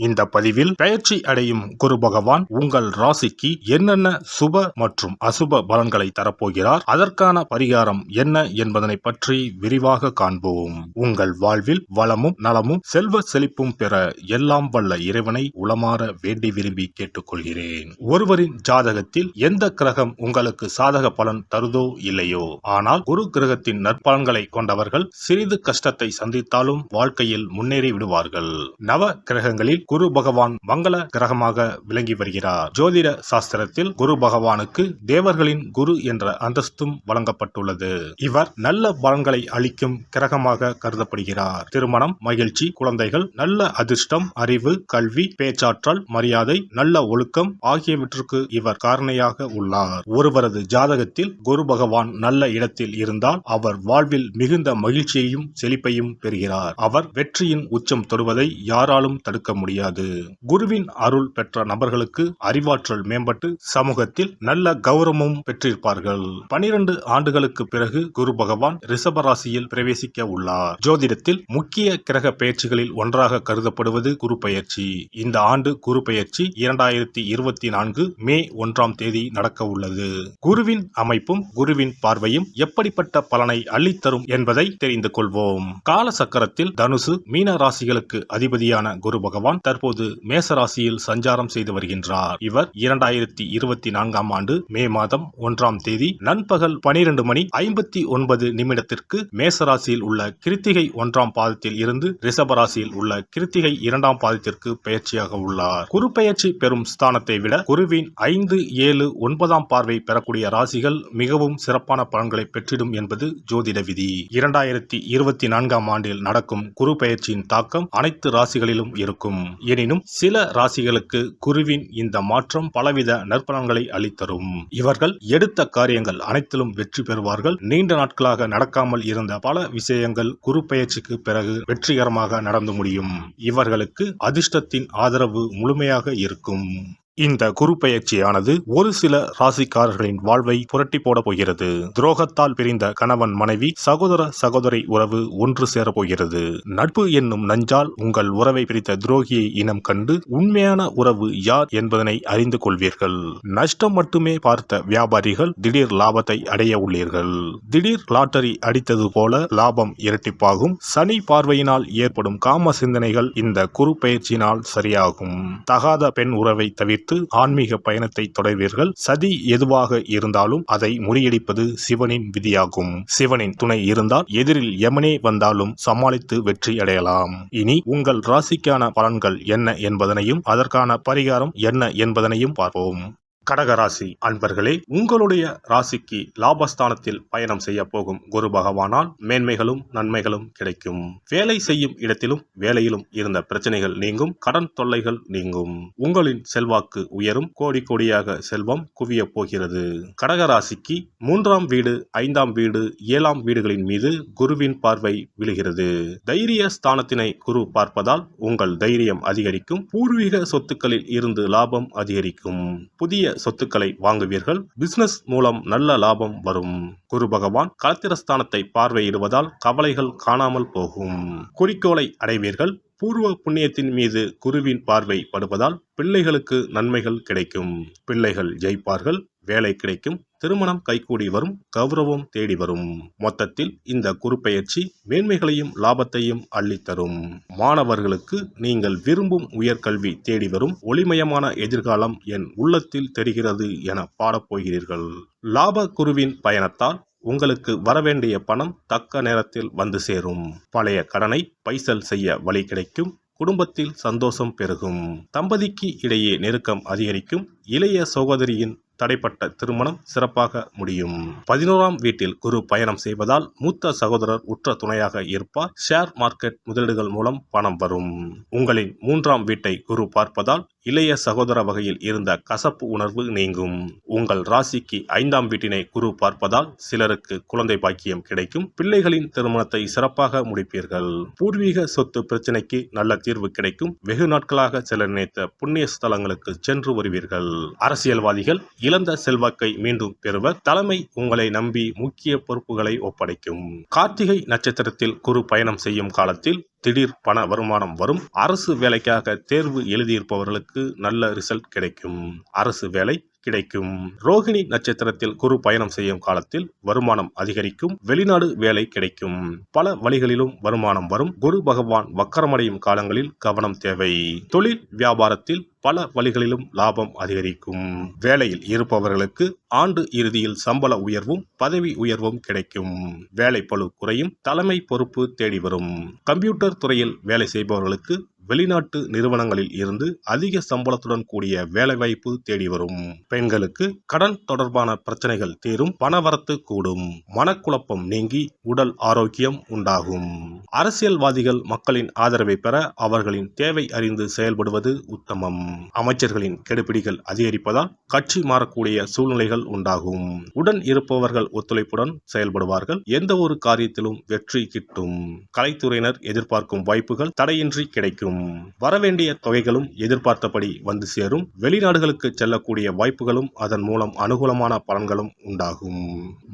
இந்த பதிவில் பெயர்ச்சி அடையும் குரு பகவான் உங்கள் ராசிக்கு என்னென்ன சுப மற்றும் அசுப பலன்களை தரப்போகிறார், அதற்கான பரிகாரம் என்ன என்பதனை பற்றி விரிவாக காண்போம். உங்கள் வாழ்வில் வளமும் நலமும் செல்வ செழிப்பும் பெற எல்லாம் வல்ல இறைவனை உளமாற வேண்டி விரும்பி கேட்டுக்கொள்கிறேன். ஒருவரின் ஜாதகத்தில் எந்த கிரகம் உங்களுக்கு சாதக பலன் தருதோ இல்லையோ, ஆனால் குரு கிரகத்தின் நற்பலன்களை கொண்டவர்கள் சிறிது கஷ்டத்தை சந்தித்தாலும் வாழ்க்கையில் முன்னேறி விடுவார்கள். நவ கிரகங்களில் குரு பகவான் மங்கள கிரகமாக விளங்கி வருகிறார். ஜோதிட சாஸ்திரத்தில் குரு பகவானுக்கு தேவர்களின் குரு என்ற அந்தஸ்தும் வழங்கப்பட்டுள்ளது. இவர் நல்ல பலன்களை அளிக்கும் கிரகமாக கருதப்படுகிறார். திருமணம், மகிழ்ச்சி, குழந்தைகள், நல்ல அதிர்ஷ்டம், அறிவு, கல்வி, பேச்சாற்றல், மரியாதை, நல்ல ஒழுக்கம் ஆகியவற்றுக்கு இவர் காரணியாக உள்ளார். ஒருவரது ஜாதகத்தில் குரு பகவான் நல்ல இடத்தில் இருந்தால் அவர் வாழ்வில் மிகுந்த மகிழ்ச்சியையும் செழிப்பையும் பெறுகிறார். அவர் வெற்றியின் உச்சம் தொடுவதை யாராலும் தடுக்க முடியாது. குருவின் அருள் பெற்ற நபர்களுக்கு அறிவாற்றல் மேம்பட்டு சமூகத்தில் நல்ல கௌரவமும் பெற்றிருப்பார்கள். 12 ஆண்டுகளுக்கு பிறகு குரு பகவான் ரிஷப ராசியில் பிரவேசிக்க உள்ளார். ஜோதிடத்தில் முக்கிய கிரக பெயர்ச்சிகளில் ஒன்றாக கருதப்படுவது குரு பெயர்ச்சி. இந்த ஆண்டு குரு பெயர்ச்சி 2024 மே 1ஆம் தேதி நடக்க உள்ளது. குருவின் அமைப்பும் குருவின் பார்வையும் எப்படிப்பட்ட பலனை அள்ளித்தரும் என்பதை தெரிந்து கொள்வோம். கால சக்கரத்தில் தனுசு, மீன ராசிகளுக்கு அதிபதியான குரு பகவான் தற்போது மேச ராசியில் சஞ்சாரம் செய்து வருகின்றார். இவர் 2024ஆம் ஆண்டு மே மாதம் 1ஆம் தேதி நண்பகல் 12:59 மேச ராசியில் உள்ள கிருத்திகை 1ஆம் பாதத்தில் இருந்து ரிஷப ராசியில் உள்ள கிருத்திகை 2ஆம் பாதத்திற்கு பெயர்ச்சியாக உள்ளார். குரு பெயர்ச்சி பெறும் ஸ்தானத்தை விட குருவின் 5, 7, 9ஆம் பார்வை பெறக்கூடிய ராசிகள் மிகவும் சிறப்பான பலன்களை பெற்றிடும் என்பது ஜோதிட விதி. 2024ஆம் ஆண்டில் நடக்கும் குரு பெயர்ச்சியின் தாக்கம் அனைத்து ராசிகளிலும் இருக்கும். எனினும் சில ராசிகளுக்கு குருவின் இந்த மாற்றம் பலவித நற்பலன்களை அளித்தரும். இவர்கள் எடுத்த காரியங்கள் அனைத்திலும் வெற்றி பெறுவார்கள். நீண்ட நாட்களாக நடக்காமல் இருந்த பல விஷயங்கள் குரு பெயர்ச்சிக்கு பிறகு வெற்றிகரமாக நடந்து முடியும். இவர்களுக்கு அதிர்ஷ்டத்தின் ஆதரவு முழுமையாக இருக்கும். இந்த குரு பெயர்ச்சியானது ஒரு சில ராசிக்காரர்களின் வாழ்வை புரட்டி போட போகிறது. துரோகத்தால் பிரிந்த கணவன் மனைவி, சகோதர சகோதரி உறவு ஒன்று சேர போகிறது. நட்பு என்னும் நஞ்சால் உங்கள் உறவை பிரித்த துரோகியை இனம் கண்டு உண்மையான உறவு யார் என்பதனை அறிந்து கொள்வீர்கள். நஷ்டம் மட்டுமே பார்த்த வியாபாரிகள் திடீர் லாபத்தை அடைய உள்ளீர்கள். திடீர் லாட்டரி அடித்தது போல லாபம் இரட்டிப்பாகும். சனி பார்வையினால் ஏற்படும் காம சிந்தனைகள் இந்த குரு பெயர்ச்சியினால் சரியாகும். தகாத பெண் உறவை தவிர்த்து ஆன்மீக பயணத்தை தொடர்வீர்கள். சதி எதுவாக இருந்தாலும் அதை முறியடிப்பது சிவனின் விதியாகும். சிவனின் துணை இருந்தால் எதிரில் யமனே வந்தாலும் சமாளித்து வெற்றி அடையலாம். இனி உங்கள் ராசிக்கான பலன்கள் என்ன என்பதனையும் அதற்கான பரிகாரம் என்ன என்பதனையும் பார்ப்போம். கடகராசி அன்பர்களே, உங்களுடைய ராசிக்கு லாபஸ்தானத்தில் பயணம் செய்ய போகும் குரு பகவானால் மேன்மைகளும் நன்மைகளும் கிடைக்கும். வேலை செய்யும் இடத்திலும் வேலையிலும் இருந்த பிரச்சனைகள் நீங்கும். கடன் தொல்லைகள் நீங்கும். உங்களின் செல்வாக்கு உயரும். கோடி கோடியாக செல்வம் குவிய போகிறது. கடகராசிக்கு 3ஆம் வீடு, 5ஆம் வீடு, 7ஆம் வீடுகளின் மீது குருவின் பார்வை விழுகிறது. தைரிய ஸ்தானத்தினை குரு பார்ப்பதால் உங்கள் தைரியம் அதிகரிக்கும். பூர்வீக சொத்துக்களில் இருந்து லாபம் அதிகரிக்கும். புதிய சொத்துக்களை வாங்குவீர்கள். பிசினஸ் மூலம் நல்ல லாபம் வரும். குரு பகவான் களத்திரஸ்தானத்தை பார்வையிடுவதால் கவலைகள் காணாமல் போகும். குறிக்கோளை அடைவீர்கள். பூர்வ புண்ணியத்தின் மீது குருவின் பார்வை படுவதால் பிள்ளைகளுக்கு நன்மைகள் கிடைக்கும். பிள்ளைகள் ஜெயிப்பார்கள். வேலை கிடைக்கும். திருமணம் கைகூடி வரும். கௌரவம் தேடி வரும். மொத்தத்தில் இந்த குரு பெயர்ச்சி மேன்மைகளையும் லாபத்தையும் அள்ளித்தரும். மாணவர்களுக்கு நீங்கள் விரும்பும் உயர்கல்வி தேடி வரும். ஒளிமயமான எதிர்காலம் என் உள்ளத்தில் தெரிகிறது என பாடப்போகிறீர்கள். லாப குருவின் பயணத்தால் உங்களுக்கு வரவேண்டிய பணம் தக்க நேரத்தில் வந்து சேரும். பழைய கடனை பைசல் செய்ய வழி கிடைக்கும். குடும்பத்தில் சந்தோஷம் பெருகும். தம்பதிக்கு இடையே நெருக்கம் அதிகரிக்கும். இளைய சகோதரியின் தடைப்பட்ட திருமணம் சிறப்பாக முடியும். 11ஆம் வீட்டில் குரு பயணம் செய்வதால் மூத்த சகோதரர் உற்ற துணையாக இருப்பார். ஷேர் மார்க்கெட் முதலீடுகள் மூலம் பணம் வரும். உங்களின் 3ஆம் வீட்டை குரு பார்ப்பதால் இளைய சகோதர வகையில் இருந்த கசப்பு உணர்வு நீங்கும். உங்கள் ராசிக்கு 5ஆம் வீட்டினை குரு பார்ப்பதால் சிலருக்கு குழந்தை பாக்கியம் கிடைக்கும். பிள்ளைகளின் திருமணத்தை சிறப்பாக முடிப்பீர்கள். பூர்வீக சொத்து பிரச்சனைக்கு நல்ல தீர்வு கிடைக்கும். வெகு நாட்களாக செல்ல நினைத்த புண்ணிய ஸ்தலங்களுக்கு சென்று வருவீர்கள். அரசியல்வாதிகள் இழந்த செல்வாக்கை மீண்டும் பெறுவர். தலைமை உங்களை நம்பி முக்கிய பொறுப்புகளை ஒப்படைக்கும். கார்த்திகை நட்சத்திரத்தில் குரு பயணம் செய்யும் காலத்தில் திடீர் பண வருமானம் வரும். அரசு வேலைக்காக தேர்வு எழுதியிருப்பவர்களுக்கு நல்ல ரிசல்ட் கிடைக்கும். அரசு வேலை கிடைக்கும். ரோகிணி நட்சத்திரத்தில் குரு பயணம் செய்யும் காலத்தில் வருமானம் அதிகரிக்கும். வெளிநாடு வேலை கிடைக்கும். பல வழிகளிலும் வருமானம் வரும். குரு பகவான் வக்கரமடையும் காலங்களில் கவனம் தேவை. தொழில் வியாபாரத்தில் பல வழிகளிலும் லாபம் அதிகரிக்கும். வேலையில் இருப்பவர்களுக்கு ஆண்டு இறுதியில் சம்பள உயர்வும் பதவி உயர்வும் கிடைக்கும். வேலை பளு குறையும். தலைமை பொறுப்பு தேடி வரும். கம்ப்யூட்டர் துறையில் வேலை செய்பவர்களுக்கு வெளிநாட்டு நிறுவனங்களில் இருந்து அதிக சம்பளத்துடன் கூடிய வேலைவாய்ப்பு தேடி வரும். பெண்களுக்கு கடன் தொடர்பான பிரச்சனைகள் தீரும். பணவரத்து கூடும். மனக்குழப்பம் நீங்கி உடல் ஆரோக்கியம் உண்டாகும். அரசியல்வாதிகள் மக்களின் ஆதரவை பெற அவர்களின் தேவை அறிந்து செயல்படுவது உத்தமம். அமைச்சர்களின் கெடுபிடிகள் அதிகரிப்பதால் கட்சி மாறக்கூடிய சூழ்நிலைகள் உண்டாகும். உடன் இருப்பவர்கள் ஒத்துழைப்புடன் செயல்படுவார்கள். எந்த ஒரு காரியத்திலும் வெற்றி கிட்டும். கலைத்துறையினர் எதிர்பார்க்கும் வாய்ப்புகள் தடையின்றி கிடைக்கும். வரவேண்டிய தொகைகளும் எதிர்பார்த்தபடி வந்து சேரும். வெளிநாடுகளுக்கு செல்லக்கூடிய வாய்ப்புகளும் அதன் மூலம் அனுகூலமான பலன்களும் உண்டாகும்.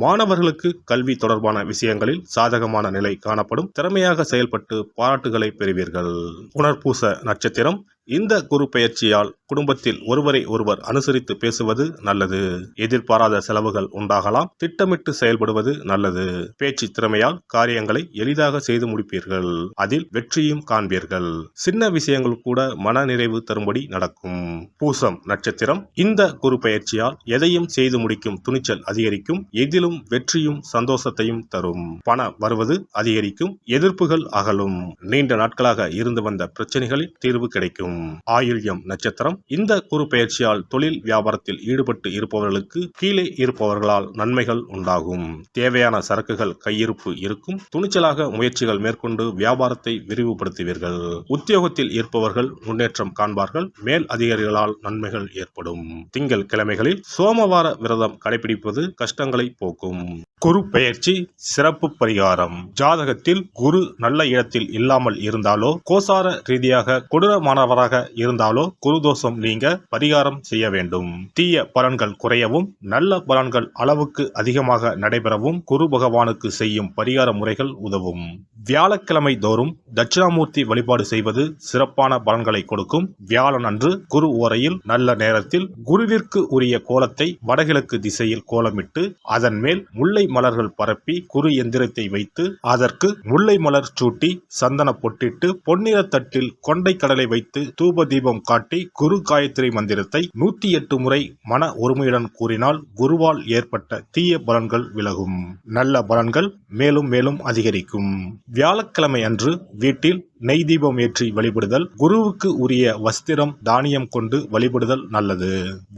மாணவர்களுக்கு கல்வி தொடர்பான விஷயங்களில் சாதகமான நிலை காணப்படும். திறமையாக செயல்பட்டு பாராட்டுகளை பெறுவீர்கள். புனர்பூச நட்சத்திரம். இந்த குரு பெயர்ச்சியால் குடும்பத்தில் ஒருவரை ஒருவர் அனுசரித்து பேசுவது நல்லது. எதிர்பாராத செலவுகள் உண்டாகலாம். திட்டமிட்டு செயல்படுவது நல்லது. பேச்சு திறமையால் காரியங்களை எளிதாக செய்து முடிப்பீர்கள். அதில் வெற்றியும் காண்பீர்கள். சின்ன விஷயங்கள் கூட மன நிறைவு தரும்படி நடக்கும். பூசம் நட்சத்திரம். இந்த குரு பெயர்ச்சியால் எதையும் செய்து முடிக்கும் துணிச்சல் அதிகரிக்கும். எதிலும் வெற்றியும் சந்தோஷத்தையும் தரும். பண வருவது அதிகரிக்கும். எதிர்ப்புகள் அகலும். நீண்ட நாட்களாக இருந்து வந்த பிரச்சனைகளில் தீர்வு கிடைக்கும். ஆயில்யம் நட்சத்திரம். இந்த குரு பெயர்ச்சியால் தொழில் வியாபாரத்தில் ஈடுபட்டு இருப்பவர்களுக்கு கீழே இருப்பவர்களால் நன்மைகள் உண்டாகும். தேவையான சரக்குகள் கையிருப்பு இருக்கும். துணிச்சலாக முயற்சிகள் மேற்கொண்டு வியாபாரத்தை விரிவுபடுத்துவீர்கள். உத்தியோகத்தில் இருப்பவர்கள் முன்னேற்றம் காண்பார்கள். மேல் அதிகாரிகளால் நன்மைகள் ஏற்படும். திங்கள் கிழமைகளில் சோமவார விரதம் கடைபிடிப்பது கஷ்டங்களை போக்கும். குரு பெயர்ச்சி சிறப்பு பரிகாரம். ஜாதகத்தில் குரு நல்ல இடத்தில் இல்லாமல் இருந்தாலோ கோசார ரீதியாக கொடூரமானவராக இருந்தாலோ குரு தோஷம் நீங்க பரிகாரம் செய்ய வேண்டும். தீய பலன்கள் குறையவும் நல்ல பலன்கள் அளவுக்கு அதிகமாக நடைபெறவும் குரு பகவானுக்கு செய்யும் பரிகார முறைகள் உதவும். வியாழக்கிழமை தோறும் தட்சிணாமூர்த்தி வழிபாடு செய்வது சிறப்பான பலன்களை கொடுக்கும். வியாழன் அன்று குரு ஓரையில் நல்ல நேரத்தில் குருவிற்கு உரிய கோலத்தை வடகிழக்கு திசையில் கோலமிட்டு அதன் மேல் முல்லை மலர்கள் பரப்பி குரு எந்திரத்தை வைத்து அதற்கு முல்லை மலர் சூட்டி சந்தன பொட்டிட்டு பொன்னிற தட்டில் கொண்டை கடலை வைத்து தூப தீபம் காட்டி குரு காயத்ரி மந்திரத்தை 108 முறை மன ஒருமையுடன் கூறினால் குருவால் ஏற்பட்ட தீய பலன்கள் விலகும். நல்ல பலன்கள் மேலும் மேலும் அதிகரிக்கும். வியாழக்கிழமை அன்று வீட்டில் நெய் தீபம் ஏற்றி வழிபடுதல். குருவுக்கு உரிய வஸ்திரம் தானியம் கொண்டு வழிபடுதல் நல்லது.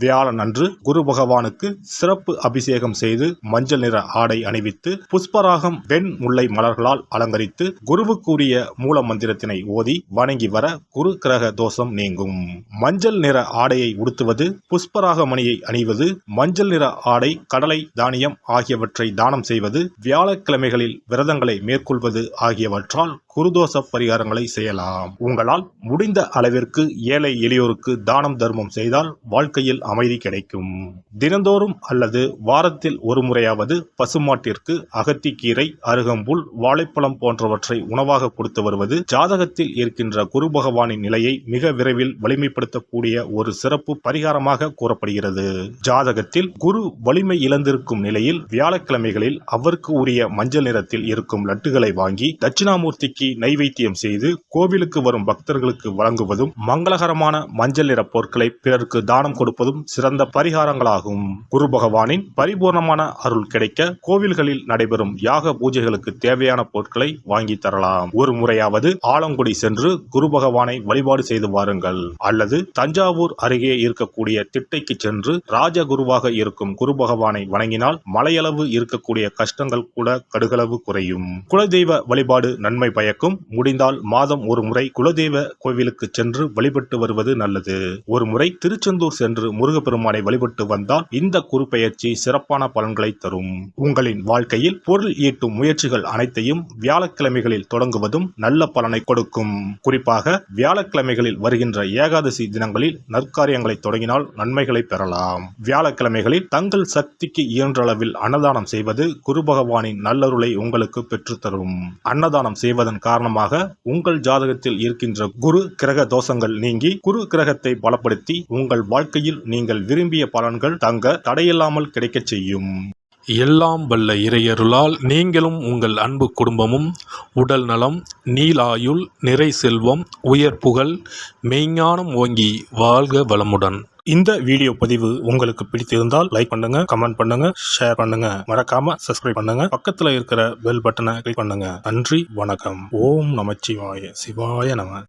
வியாழன் அன்று குரு பகவானுக்கு சிறப்பு அபிஷேகம் செய்து மஞ்சள் நிற ஆடை அணிவித்து புஷ்பராகம் வெண் முல்லை மலர்களால் அலங்கரித்து குருவுக்கு உரிய மூல மந்திரத்தினை ஓதி வணங்கி வர குரு கிரக தோஷம் நீங்கும். மஞ்சள் நிற ஆடையை உடுத்துவது, புஷ்பராக மணியை அணிவது, மஞ்சள் நிற ஆடை, கடலை, தானியம் ஆகியவற்றை தானம் செய்வது, வியாழக்கிழமைகளில் விரதங்களை மேற்கொள்வது ஆகியவற்றால் குருதோஷ பரிகாரங்களை செய்யலாம். உங்களால் முடிந்த அளவிற்கு ஏழை எளியோருக்கு தானம் தர்மம் செய்தால் வாழ்க்கையில் அமைதி கிடைக்கும். தினந்தோறும் அல்லது வாரத்தில் ஒரு முறையாவது பசுமாட்டிற்கு அகத்திக்கீரை, அருகம்புல், வாழைப்பழம் போன்றவற்றை உணவாக கொடுத்து வருவது ஜாதகத்தில் இருக்கின்ற குரு பகவானின் நிலையை மிக விரைவில் வலிமைப்படுத்தக்கூடிய ஒரு சிறப்பு பரிகாரமாக கூறப்படுகிறது. ஜாதகத்தில் குரு வலிமை இழந்திருக்கும் நிலையில் வியாழக்கிழமைகளில் அவருக்கு உரிய மஞ்சள் நிறத்தில் இருக்கும் லட்டுகளை வாங்கி தட்சிணாமூர்த்திக்கு நைவேத்தியம் செய்து கோவிலுக்கு வரும் பக்தர்களுக்கு வழங்குவதும் மங்களகரமான மஞ்சள் நிற பொருட்களை பிறருக்கு தானம் கொடுப்பதும் சிறந்த பரிகாரங்களாகும். குரு பகவானின் பரிபூர்ணமான அருள் கிடைக்க கோவில்களில் நடைபெறும் யாக பூஜைகளுக்கு தேவையான பொருட்களை வாங்கி தரலாம். ஒரு முறையாவது ஆலங்குடி சென்று குரு பகவானை வழிபாடு செய்து வாருங்கள். அல்லது தஞ்சாவூர் அருகே இருக்கக்கூடிய திட்டைக்கு சென்று ராஜகுருவாக இருக்கும் குரு பகவானை வணங்கினால் மலையளவு இருக்கக்கூடிய கஷ்டங்கள் கூட கடுகளவு குறையும். குலதெய்வ வழிபாடு நன்மை பயக்கும். முடிந்தால் மாதம் ஒரு முறை குலதெய்வ கோவிலுக்கு சென்று வழிபட்டு வருவது நல்லது. ஒரு முறை திருச்செந்தூர் சென்று முருகப்பெருமானை வழிபட்டு வந்தால் இந்த குரு பெயர்ச்சி சிறப்பான பலன்களை தரும். உங்களின் வாழ்க்கையில் பொருள் ஈட்டும் முயற்சிகள் அனைத்தையும் வியாழக்கிழமைகளில் தொடங்குவதும் நல்ல பலனை கொடுக்கும். குறிப்பாக வியாழக்கிழமைகளில் வருகின்ற ஏகாதசி தினங்களில் நற்காரியங்களை தொடங்கினால் நன்மைகளை பெறலாம். வியாழக்கிழமைகளில் தங்கள் சக்திக்கு இயன்ற அளவில் அன்னதானம் செய்வது குரு பகவானின் நல்லருளை உங்களுக்கு பெற்றுத்தரும். அன்னதானம் செய்வதன் காரணமாக உங்கள் ஜாதகத்தில் இருக்கின்ற குரு கிரக தோஷங்கள் நீங்கி குரு கிரகத்தை பலப்படுத்தி உங்கள் வாழ்க்கையில் நீங்கள் விரும்பிய பலன்கள் தங்க தடையில்லாமல் கிடைக்கச் செய்யும். எல்லாம் வல்ல இறையருளால் நீங்களும் உங்கள் அன்பு குடும்பமும் உடல் நலம், நீலாயுள், நிறை செல்வம், உயர் புகழ், மெய்ஞானம் ஓங்கி வாழ்க வளமுடன். இந்த வீடியோ பதிவு உங்களுக்கு பிடித்திருந்தால் லைக் பண்ணுங்க, கமெண்ட் பண்ணுங்க, ஷேர் பண்ணுங்க, மறக்காம சப்ஸ்கிரைப் பண்ணுங்க, பக்கத்துல இருக்கிற பெல் பட்டனை கிளிக் பண்ணுங்க. நன்றி, வணக்கம். ஓம் நமச்சிவாய. சிவாய நம.